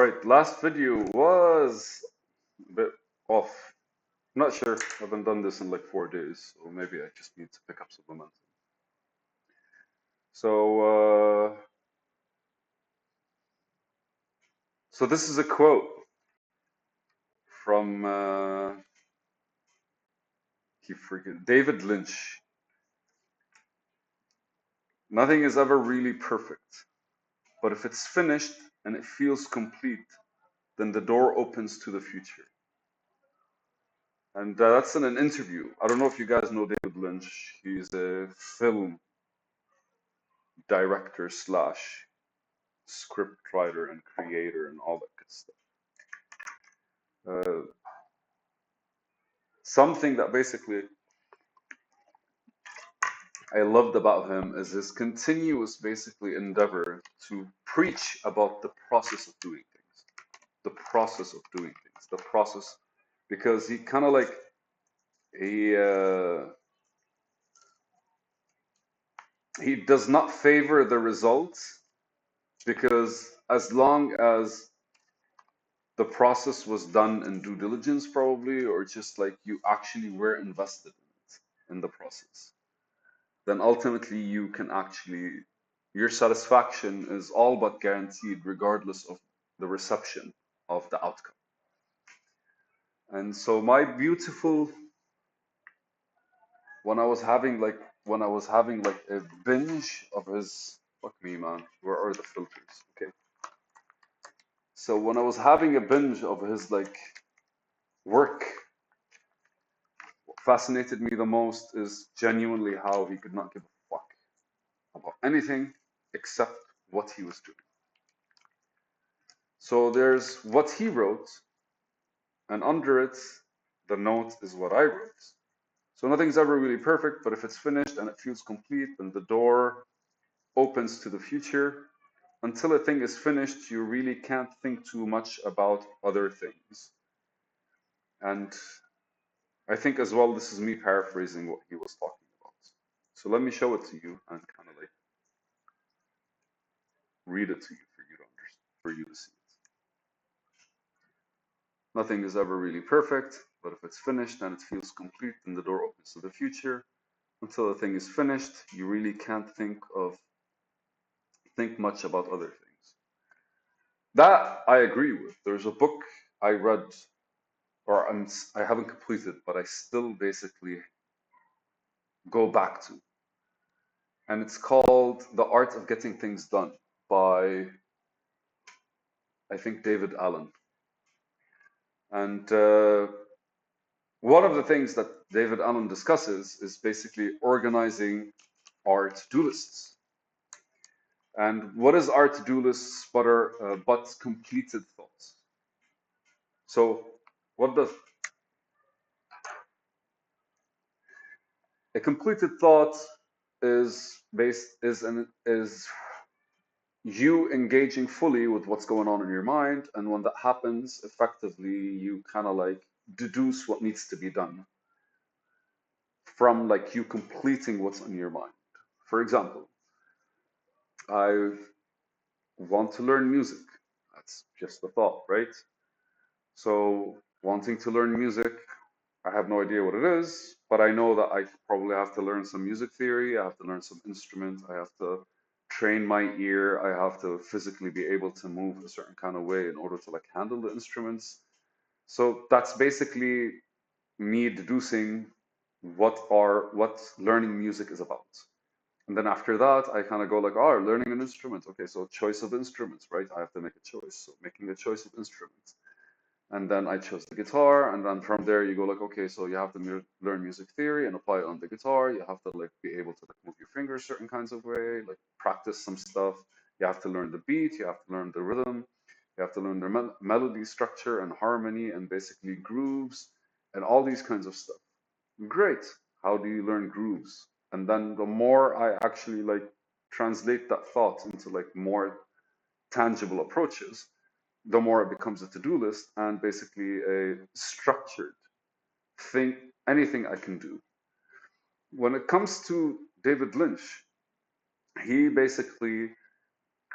right, last video was a bit off. I'm not sure. I haven't done this in like 4 days, so maybe I just need to pick up some momentum. So, so this is a quote from keep freaking David Lynch. Nothing is ever really perfect, but if it's finished and it feels complete, then the door opens to the future. And that's in an interview. I don't know if you guys know David Lynch. He's a film director slash script writer and creator and all that good stuff. Something that basically I loved about him is his continuous basically endeavor to preach about the process of doing things, the process of doing things, the process, because he kind of like he uh, he does not favor the results because as long as the process was done in due diligence probably or just like you actually were invested in it in the process, then ultimately you can actually, your satisfaction is all but guaranteed regardless of the reception of the outcome. And so my beautiful, when I was having like a binge of his, fuck me man, where are the filters? Okay. So when I was having a binge of his like work, what fascinated me the most is genuinely how he could not give a fuck about anything except what he was doing. So there's what he wrote, and under it, the note is what I wrote. So nothing's ever really perfect, but if it's finished and it feels complete, then the door opens to the future. Until a thing is finished, you really can't think too much about other things. And I think as well, this is me paraphrasing what he was talking about. So let me show it to you and kind of like read it to you for you to understand, for you to see it. Nothing is ever really perfect, but if it's finished and it feels complete, then the door opens to the future. Until the thing is finished, you really can't think much about other things. That I agree with. There's a book I read, or I haven't completed, but I still basically go back to, and it's called The Art of Getting Things Done by I think David Allen. And one of the things that David Allen discusses is basically organizing our to-do lists. And what is our to-do lists but completed thoughts? So what does a completed thought is you engaging fully with what's going on in your mind, and when that happens, effectively you kind of like deduce what needs to be done from like you completing what's in your mind. For example, I want to learn music. That's just a thought, right? So wanting to learn music, I have no idea what it is, but I know that I probably have to learn some music theory. I have to learn some instrument. I have to train my ear. I have to physically be able to move a certain kind of way in order to like handle the instruments. So that's basically me deducing what learning music is about. And then after that, I kind of go like, oh, learning an instrument. Okay, so choice of instruments, right? I have to make a choice. So making a choice of instruments. And then I chose the guitar, and then from there you go like, okay, so you have to learn music theory and apply it on the guitar. You have to like be able to like move your fingers certain kinds of way, like practice some stuff. You have to learn the beat, you have to learn the rhythm, you have to learn the melody structure and harmony and basically grooves and all these kinds of stuff. Great. How do you learn grooves? And then the more I actually like translate that thought into like more tangible approaches, the more it becomes a to-do list and basically a structured thing, anything I can do. When it comes to David Lynch, he basically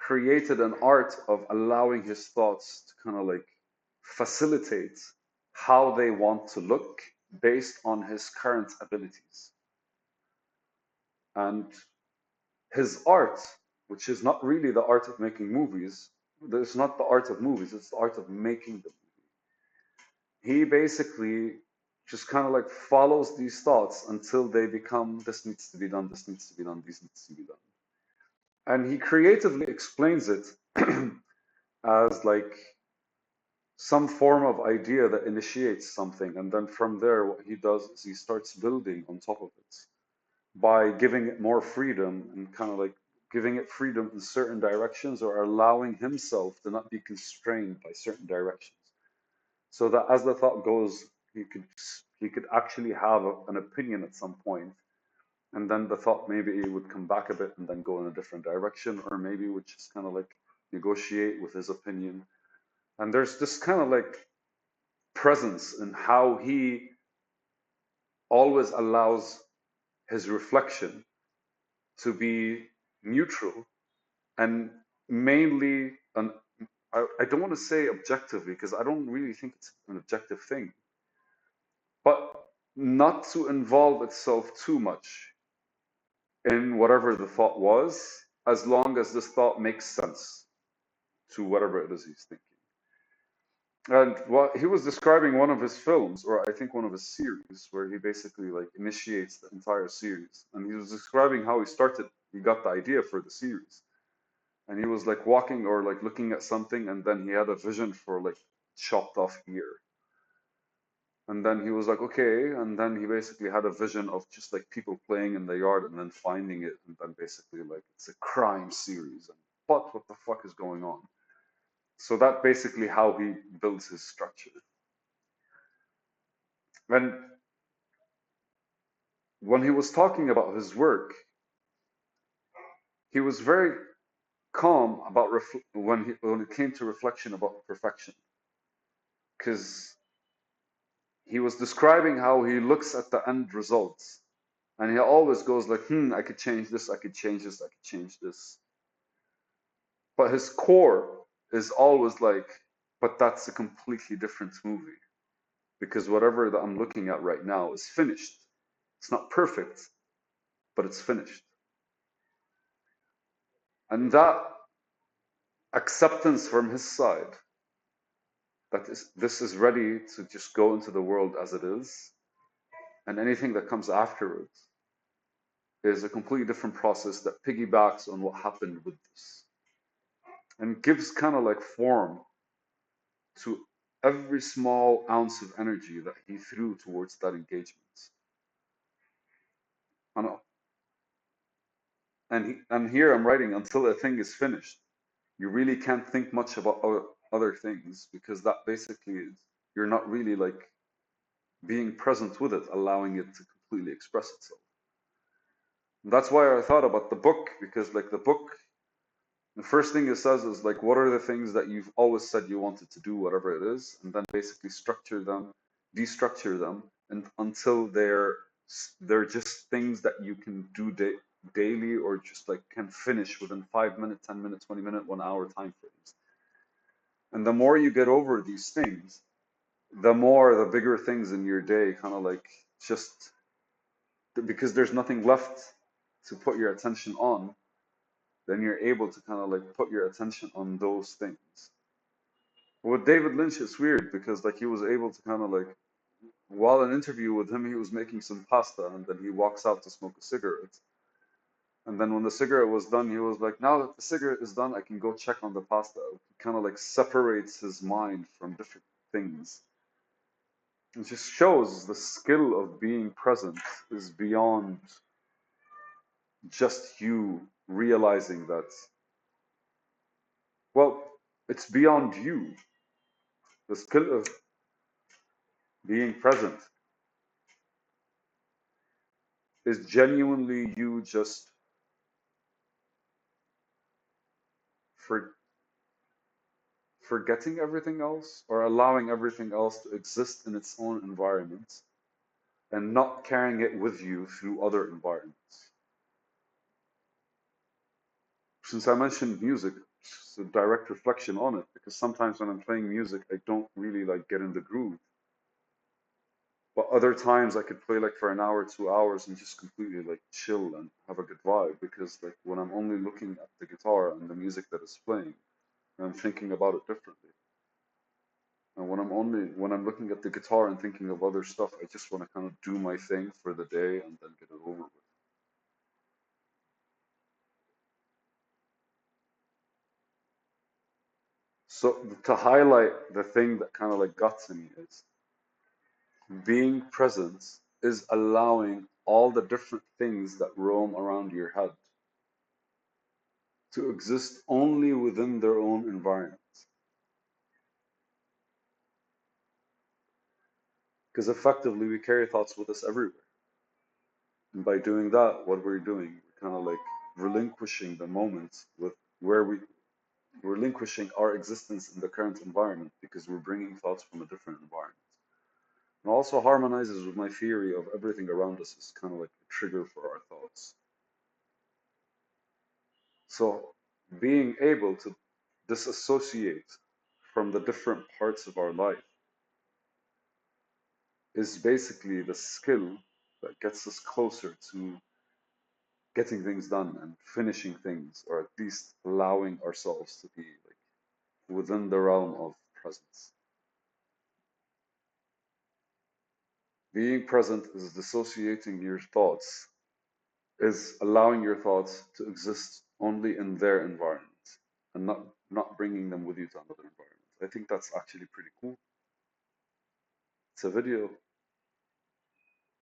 created an art of allowing his thoughts to kind of like facilitate how they want to look based on his current abilities. And his art, which is not really the art of making movies, it's not the art of movies, it's the art of making them. He basically just kind of like follows these thoughts until they become this needs to be done, this needs to be done, this needs to be done. And he creatively explains it as like some form of idea that initiates something. And then from there, what he does is he starts building on top of it by giving it more freedom and kind of like giving it freedom in certain directions or allowing himself to not be constrained by certain directions. So that as the thought goes, he could actually have an opinion at some point, and then the thought maybe it would come back a bit and then go in a different direction, or maybe would just kind of like negotiate with his opinion. And there's this kind of like presence in how he always allows his reflection to be neutral and mainly an I don't want to say objectively because I don't really think it's an objective thing, but not to involve itself too much in whatever the thought was, as long as this thought makes sense to whatever it is he's thinking. And what he was describing one of his films, or I think one of his series, where he basically like initiates the entire series. And he was describing how he got the idea for the series. And he was like walking or like looking at something, and then he had a vision for like chopped off ear. And then he was like, okay. And then he basically had a vision of just like people playing in the yard and then finding it. And then basically like it's a crime series. And what the fuck is going on? So that basically how he builds his structure. And when he was talking about his work, he was very calm about when it came to reflection about perfection, because he was describing how he looks at the end results, and he always goes like, I could change this, I could change this, I could change this. But his core is always like, but that's a completely different movie, because whatever that I'm looking at right now is finished. It's not perfect, but it's finished. And that acceptance from his side, that this is ready to just go into the world as it is, and anything that comes afterwards is a completely different process that piggybacks on what happened with this and gives kind of like form to every small ounce of energy that he threw towards that engagement. And, and here I'm writing until a thing is finished. You really can't think much about other things, because that basically is, you're not really like being present with it, allowing it to completely express itself. And that's why I thought about the book, because like the book, the first thing it says is like, what are the things that you've always said you wanted to do, whatever it is, and then basically structure them, destructure them, and until they're just things that you can do daily, or just like can finish within 5 minutes, 10 minutes, 20 minutes, 1 hour time frames. And the more you get over these things, the more the bigger things in your day kind of like just, because there's nothing left to put your attention on, then you're able to kind of like put your attention on those things. With David Lynch, it's weird because like he was able to kind of like, while an interview with him, he was making some pasta, and then he walks out to smoke a cigarette. And then when the cigarette was done, he was like, now that the cigarette is done, I can go check on the pasta. He kind of like separates his mind from different things. It just shows the skill of being present is beyond just you realizing that, well, it's beyond you. The skill of being present is genuinely you just for, forgetting everything else, or allowing everything else to exist in its own environment and not carrying it with you through other environments. Since I mentioned music, it's a direct reflection on it because sometimes when I'm playing music, I don't really like get in the groove. But other times I could play like for an hour, 2 hours and just completely like chill and have a good vibe because like when I'm only looking at the guitar and the music that is playing, I'm thinking about it differently. And when I'm looking at the guitar and thinking of other stuff, I just want to kind of do my thing for the day and then get it over with. So to highlight the thing that kind of like got to me is being present is allowing all the different things that roam around your head to exist only within their own environment. Because effectively we carry thoughts with us everywhere. And by doing that, what we're doing, we're kind of like relinquishing the moment with where we're relinquishing our existence in the current environment because we're bringing thoughts from a different environment. And also harmonizes with my theory of everything around us is kind of like a trigger for our thoughts. So being able to disassociate from the different parts of our life is basically the skill that gets us closer to getting things done and finishing things, or at least allowing ourselves to be like within the realm of presence. Being present is dissociating your thoughts, is allowing your thoughts to exist only in their environment and not bringing them with you to another environment. I think that's actually pretty cool. It's a video.